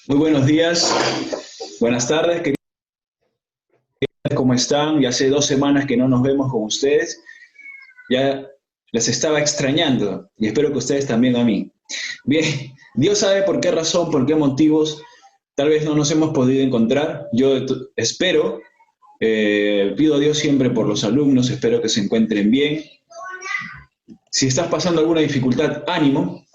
Muy buenos días, buenas tardes, ¿cómo están? Ya hace 2 semanas que no nos vemos con ustedes, ya les estaba extrañando y espero que ustedes también a mí. Bien, Dios sabe por qué razón, por qué motivos, tal vez no nos hemos podido encontrar. Yo espero, pido a Dios siempre por los alumnos, espero que se encuentren bien. Si estás pasando alguna dificultad, ánimo,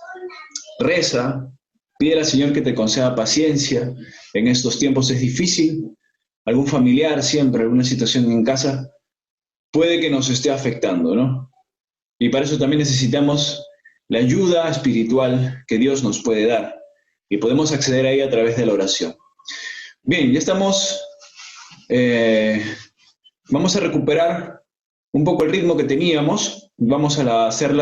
reza, pide al Señor que te conceda paciencia. En estos tiempos es difícil. Algún familiar siempre, alguna situación en casa, puede que nos esté afectando, ¿no? Y para eso también necesitamos la ayuda espiritual que Dios nos puede dar. Y podemos acceder a ella a través de la oración. Bien, ya estamos, vamos a recuperar un poco el ritmo que teníamos. Vamos a realizar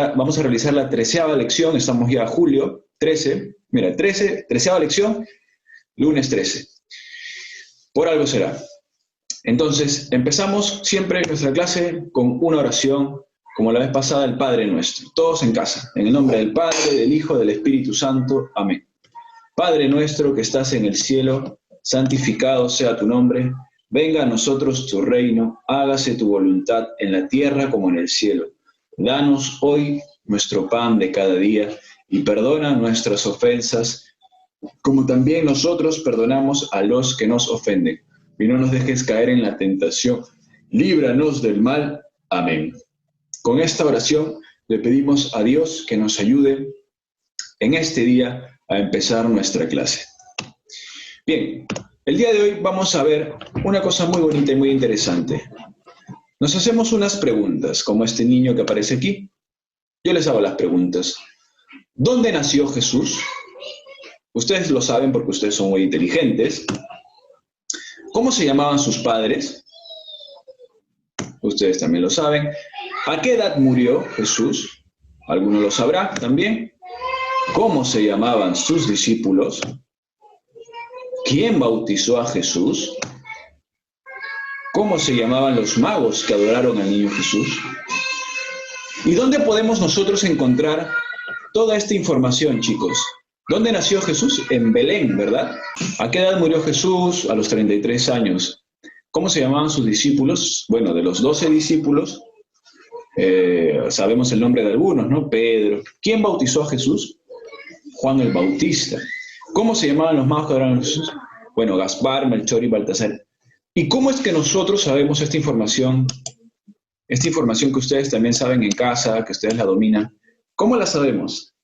la 13ª lección, estamos ya a julio 13. Mira, 13ª lección, lunes 13. Por algo será. Entonces, empezamos siempre nuestra clase con una oración, como la vez pasada, el Padre Nuestro. Todos en casa, en el nombre del Padre, del Hijo, del Espíritu Santo. Amén. Padre nuestro que estás en el cielo, santificado sea tu nombre. Venga a nosotros tu reino, hágase tu voluntad en la tierra como en el cielo. Danos hoy nuestro pan de cada día y perdona nuestras ofensas, como también nosotros perdonamos a los que nos ofenden. Y no nos dejes caer en la tentación. Líbranos del mal. Amén. Con esta oración le pedimos a Dios que nos ayude en este día a empezar nuestra clase. Bien, el día de hoy vamos a ver una cosa muy bonita y muy interesante. Nos hacemos unas preguntas, como este niño que aparece aquí. Yo les hago las preguntas. ¿Dónde nació Jesús? Ustedes lo saben porque ustedes son muy inteligentes. ¿Cómo se llamaban sus padres? Ustedes también lo saben. ¿A qué edad murió Jesús? ¿Alguno lo sabrá también? ¿Cómo se llamaban sus discípulos? ¿Quién bautizó a Jesús? ¿Cómo se llamaban los magos que adoraron al niño Jesús? ¿Y dónde podemos nosotros encontrar toda esta información, chicos? ¿Dónde nació Jesús? En Belén, ¿verdad? ¿A qué edad murió Jesús? A los 33 años. ¿Cómo se llamaban sus discípulos? Bueno, de los 12 discípulos, sabemos el nombre de algunos, ¿no? Pedro. ¿Quién bautizó a Jesús? Juan el Bautista. ¿Cómo se llamaban los magos que adoraron a Jesús? Bueno, Gaspar, Melchor y Baltasar. ¿Y cómo es que nosotros sabemos esta información? Esta información que ustedes también saben en casa, que ustedes la dominan. ¿Cómo la sabemos?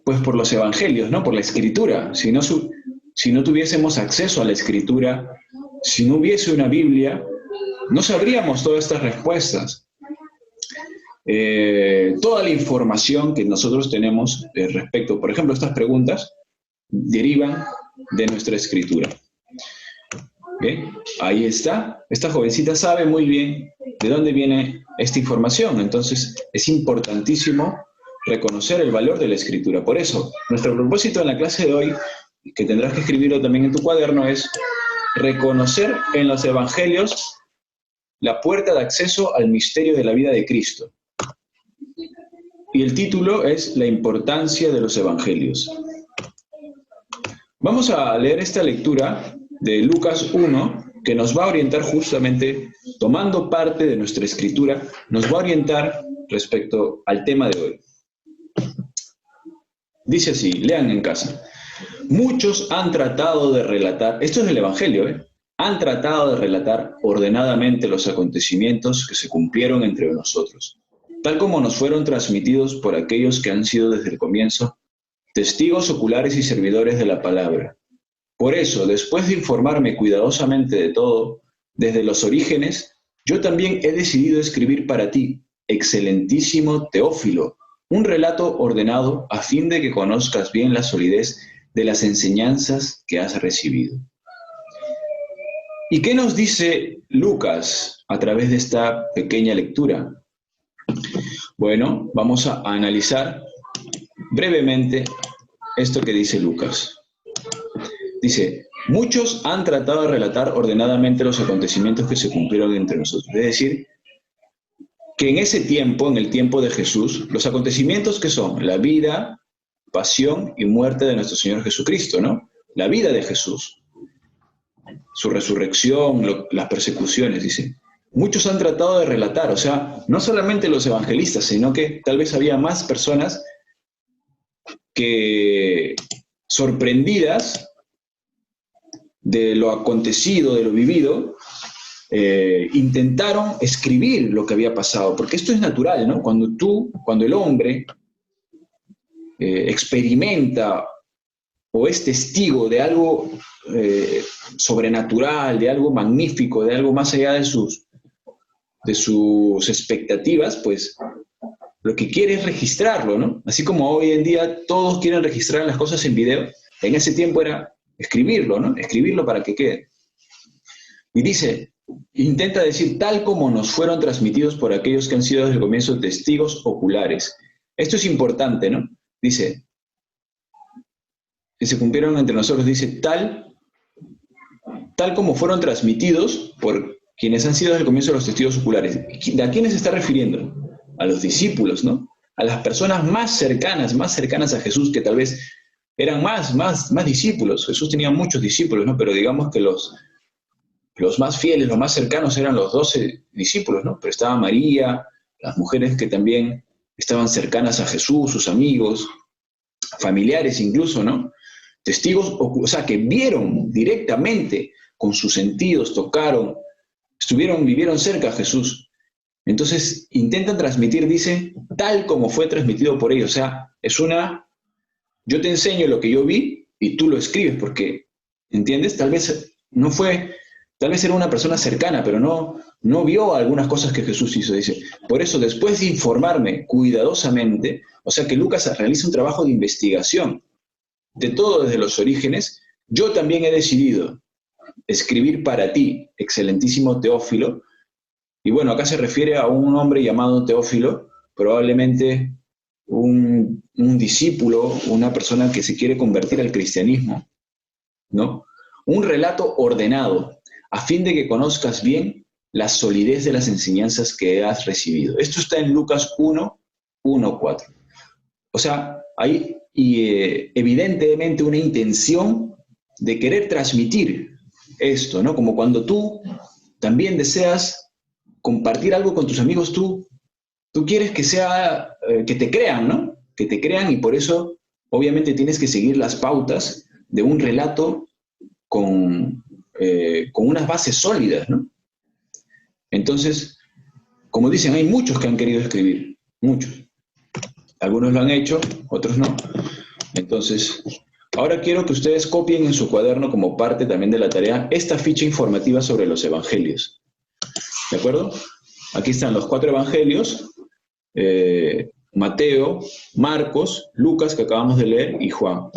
Pues por los evangelios, ¿no? Por la escritura. Si no tuviésemos acceso a la escritura, si no hubiese una Biblia, no sabríamos todas estas respuestas. Toda la información que nosotros tenemos respecto, por ejemplo, estas preguntas, derivan de nuestra escritura. ¿Bien? Ahí está. Esta jovencita sabe muy bien de dónde viene esta información. Entonces, es importantísimo reconocer el valor de la escritura. Por eso, nuestro propósito en la clase de hoy, que tendrás que escribirlo también en tu cuaderno, es reconocer en los evangelios la puerta de acceso al misterio de la vida de Cristo. Y el título es La importancia de los evangelios. Vamos a leer esta lectura de Lucas 1, que nos va a orientar justamente, tomando parte de nuestra escritura, nos va a orientar respecto al tema de hoy. Dice así, lean en casa. Muchos han tratado de relatar, esto es del Evangelio, han tratado de relatar ordenadamente los acontecimientos que se cumplieron entre nosotros, tal como nos fueron transmitidos por aquellos que han sido desde el comienzo testigos oculares y servidores de la palabra. Por eso, después de informarme cuidadosamente de todo, desde los orígenes, yo también he decidido escribir para ti, excelentísimo Teófilo, un relato ordenado a fin de que conozcas bien la solidez de las enseñanzas que has recibido. ¿Y qué nos dice Lucas a través de esta pequeña lectura? Bueno, vamos a analizar brevemente esto que dice Lucas. Dice, muchos han tratado de relatar ordenadamente los acontecimientos que se cumplieron entre nosotros. Es decir, que en ese tiempo, en el tiempo de Jesús, los acontecimientos que son la vida, pasión y muerte de nuestro Señor Jesucristo, ¿no? la vida de Jesús, su resurrección, las persecuciones, dice. Muchos han tratado de relatar, o sea, no solamente los evangelistas, sino que tal vez había más personas que, sorprendidas de lo acontecido, de lo vivido, intentaron escribir lo que había pasado, porque esto es natural, ¿no? Cuando el hombre experimenta o es testigo de algo sobrenatural, de algo magnífico, de algo más allá de sus expectativas, pues lo que quiere es registrarlo, ¿no? Así como hoy en día todos quieren registrar las cosas en video, en ese tiempo era escribirlo, ¿no? Escribirlo para que quede. Y dice, intenta decir, tal como nos fueron transmitidos por aquellos que han sido desde el comienzo testigos oculares. Esto es importante, ¿no? Dice, que se cumplieron entre nosotros, dice, tal como fueron transmitidos por quienes han sido desde el comienzo los testigos oculares. ¿A quiénes se está refiriendo? A los discípulos, ¿no? A las personas más cercanas a Jesús, que tal vez eran más discípulos. Jesús tenía muchos discípulos, ¿no? Pero digamos que los más fieles, los más cercanos eran los 12 discípulos, ¿no? Pero estaba María, las mujeres que también estaban cercanas a Jesús, sus amigos, familiares incluso, ¿no? Testigos, o sea, que vieron directamente con sus sentidos, tocaron, vivieron cerca a Jesús. Entonces intentan transmitir, dice, tal como fue transmitido por ellos. O sea, yo te enseño lo que yo vi y tú lo escribes, porque, ¿entiendes? Tal vez era una persona cercana, pero no vio algunas cosas que Jesús hizo, dice. Por eso, después de informarme cuidadosamente, o sea que Lucas realiza un trabajo de investigación de todo desde los orígenes, yo también he decidido escribir para ti, excelentísimo Teófilo. Y bueno, acá se refiere a un hombre llamado Teófilo, probablemente un discípulo, una persona que se quiere convertir al cristianismo, ¿no? Un relato ordenado, a fin de que conozcas bien la solidez de las enseñanzas que has recibido. Esto está en Lucas 1:4. O sea, hay evidentemente una intención de querer transmitir esto, ¿no? Como cuando tú también deseas compartir algo con tus amigos, tú quieres que sea, que te crean, ¿no? Que te crean, y por eso obviamente tienes que seguir las pautas de un relato con unas bases sólidas, ¿no? Entonces, como dicen, hay muchos que han querido escribir, muchos. Algunos lo han hecho, otros no. Entonces, ahora quiero que ustedes copien en su cuaderno, como parte también de la tarea, esta ficha informativa sobre los evangelios. ¿De acuerdo? Aquí están los 4 evangelios, Mateo, Marcos, Lucas, que acabamos de leer, y Juan.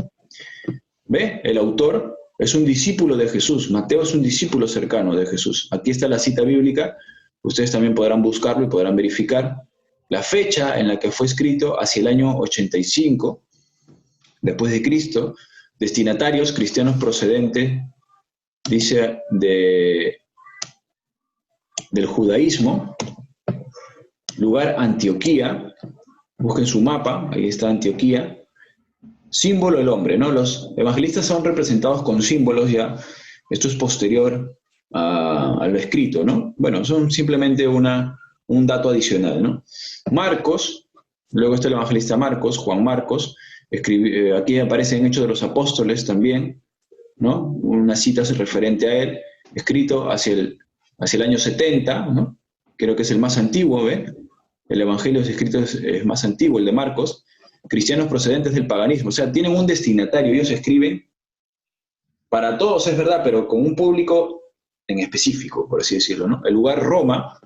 ¿Ve? El autor es un discípulo de Jesús. Mateo es un discípulo cercano de Jesús. Aquí está la cita bíblica. Ustedes también podrán buscarlo y podrán verificar la fecha en la que fue escrito, hacia el año 85 después de Cristo. Destinatarios, cristianos procedentes, dice, del judaísmo. Lugar, Antioquía. Busquen su mapa, ahí está Antioquía. Símbolo el hombre, ¿no? Los evangelistas son representados con símbolos ya. Esto es posterior a lo escrito, ¿no? Bueno, son simplemente un dato adicional, ¿no? Marcos, luego está el evangelista Marcos, Juan Marcos, aquí aparece en Hechos de los Apóstoles también, ¿no? Una cita referente a él, escrito hacia el año 70, ¿no? Creo que es el más antiguo, ¿ve? El evangelio escrito es más antiguo, el de Marcos. Cristianos procedentes del paganismo, o sea, tienen un destinatario, ellos escriben para todos, es verdad, pero con un público en específico, por así decirlo, ¿no? El lugar, Roma,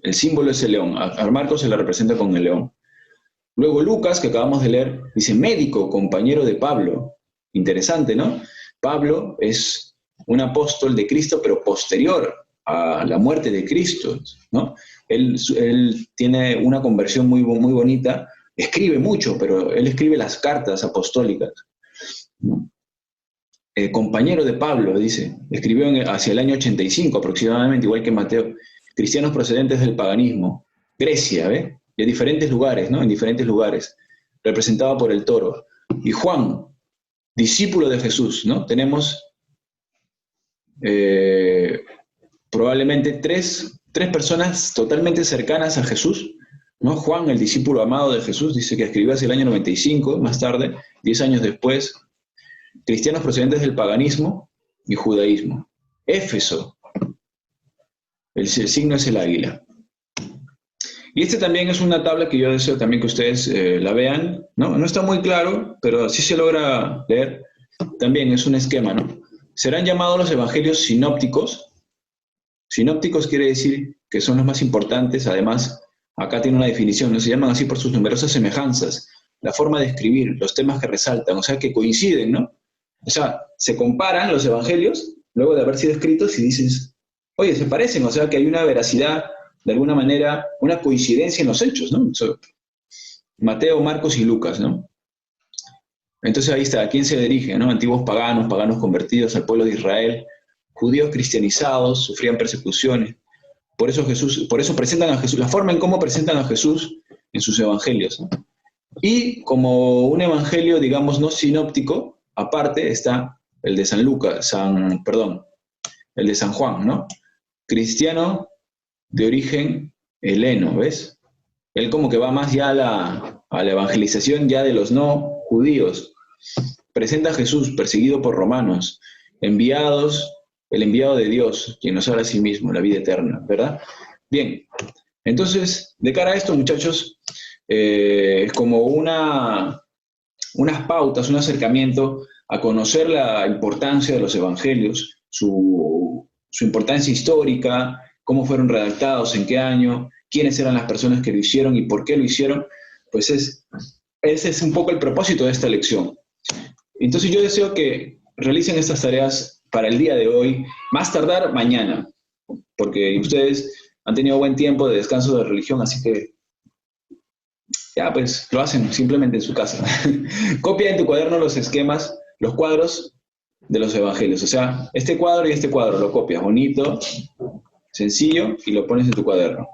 el símbolo es el león, a Marcos se le representa con el león. Luego Lucas, que acabamos de leer, dice médico, compañero de Pablo. Interesante, ¿no? Pablo es un apóstol de Cristo, pero posterior a la muerte de Cristo, ¿no? Él tiene una conversión muy bonita. Escribe mucho, pero él escribe las cartas apostólicas, ¿no? Compañero de Pablo, dice, escribió hacia el año 85 aproximadamente, igual que Mateo. Cristianos procedentes del paganismo. Grecia, ¿ve? Y en diferentes lugares, ¿no? En diferentes lugares. Representado por el toro. Y Juan, discípulo de Jesús, ¿no? Tenemos probablemente tres personas totalmente cercanas a Jesús, ¿no? Juan, el discípulo amado de Jesús, dice que escribió hacia el año 95, más tarde, 10 años después, cristianos procedentes del paganismo y judaísmo. Éfeso, el signo es el águila. Y este también es una tabla que yo deseo también que ustedes la vean, ¿no? No está muy claro, pero sí se logra leer. También es un esquema, ¿no? Serán llamados los evangelios sinópticos. Sinópticos quiere decir que son los más importantes, además, acá tiene una definición, ¿no? Se llaman así por sus numerosas semejanzas, la forma de escribir, los temas que resaltan, o sea, que coinciden, ¿no? O sea, se comparan los evangelios, luego de haber sido escritos, y dices, oye, se parecen, o sea, que hay una veracidad, de alguna manera, una coincidencia en los hechos, ¿no? Mateo, Marcos y Lucas, ¿no? Entonces ahí está, ¿a quién se dirige, no? Antiguos paganos, paganos convertidos al pueblo de Israel, judíos cristianizados, sufrían persecuciones. Por eso presentan a Jesús, la forma en cómo presentan a Jesús en sus evangelios, ¿no? Y como un evangelio, digamos, no sinóptico, aparte está el de el de San Juan, ¿no? Cristiano de origen heleno, ¿ves? Él como que va más ya a la evangelización ya de los no judíos. Presenta a Jesús perseguido por romanos, el enviado de Dios, quien nos habla a sí mismo, la vida eterna, ¿verdad? Bien, entonces, de cara a esto, muchachos, es como unas pautas, un acercamiento a conocer la importancia de los evangelios, su importancia histórica, cómo fueron redactados, en qué año, quiénes eran las personas que lo hicieron y por qué lo hicieron, pues ese es un poco el propósito de esta lección. Entonces yo deseo que realicen estas tareas para el día de hoy, más tardar mañana, porque ustedes han tenido buen tiempo de descanso de religión, así que ya pues lo hacen simplemente en su casa. Copia en tu cuaderno los esquemas, los cuadros de los evangelios, o sea, este cuadro y este cuadro lo copias bonito, sencillo, y lo pones en tu cuaderno.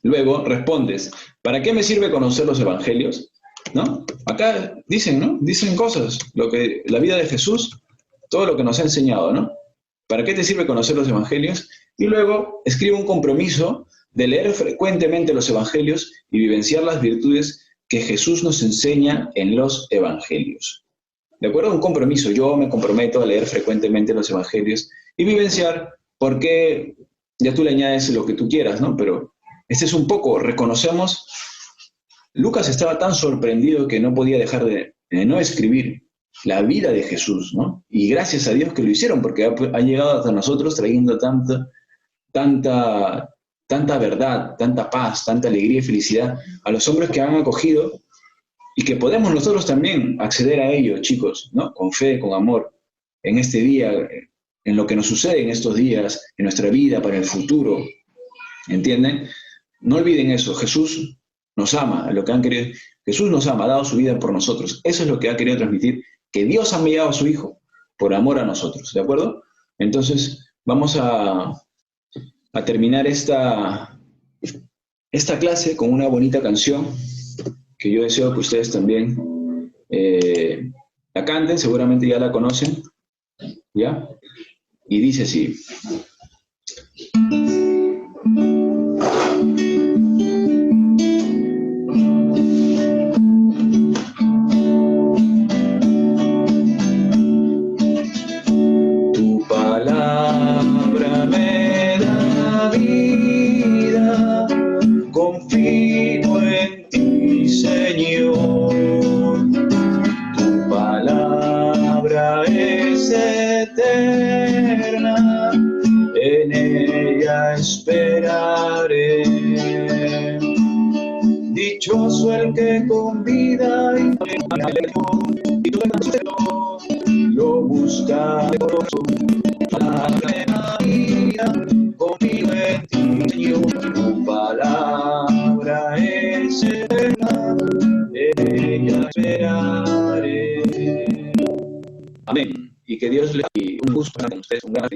Luego respondes, ¿para qué me sirve conocer los evangelios? ¿No? Acá dicen, ¿no? Dicen cosas, la vida de Jesús, todo lo que nos ha enseñado, ¿no? ¿Para qué te sirve conocer los evangelios? Y luego escribe un compromiso de leer frecuentemente los evangelios y vivenciar las virtudes que Jesús nos enseña en los evangelios. ¿De acuerdo? Un compromiso. Yo me comprometo a leer frecuentemente los evangelios y vivenciar, porque ya tú le añades lo que tú quieras, ¿no? Pero este es un poco, reconocemos, Lucas estaba tan sorprendido que no podía dejar de no escribir la vida de Jesús, ¿no? Y gracias a Dios que lo hicieron, porque ha llegado hasta nosotros trayendo tanta verdad, tanta paz, tanta alegría y felicidad a los hombres que han acogido y que podemos nosotros también acceder a ello, chicos, ¿no? Con fe, con amor, en este día, en lo que nos sucede en estos días, en nuestra vida, para el futuro, ¿entienden? No olviden eso, Jesús nos ama, lo que han querido, Jesús nos ama, ha dado su vida por nosotros, eso es lo que ha querido transmitir, que Dios ha enviado a su Hijo por amor a nosotros, ¿de acuerdo? Entonces, vamos a terminar esta clase con una bonita canción que yo deseo que ustedes también la canten, seguramente ya la conocen, ¿ya? Y dice así. Tu palabra me da vida, confío en ti, Señor. Tu palabra es eterna, en ella esperaré. Dichoso el que con vida y lo busca. La vida, confío en ti, Señor. Tu palabra es eterna, en ella esperaré. Amén. Y que Dios les dé un gusto con ustedes, un gran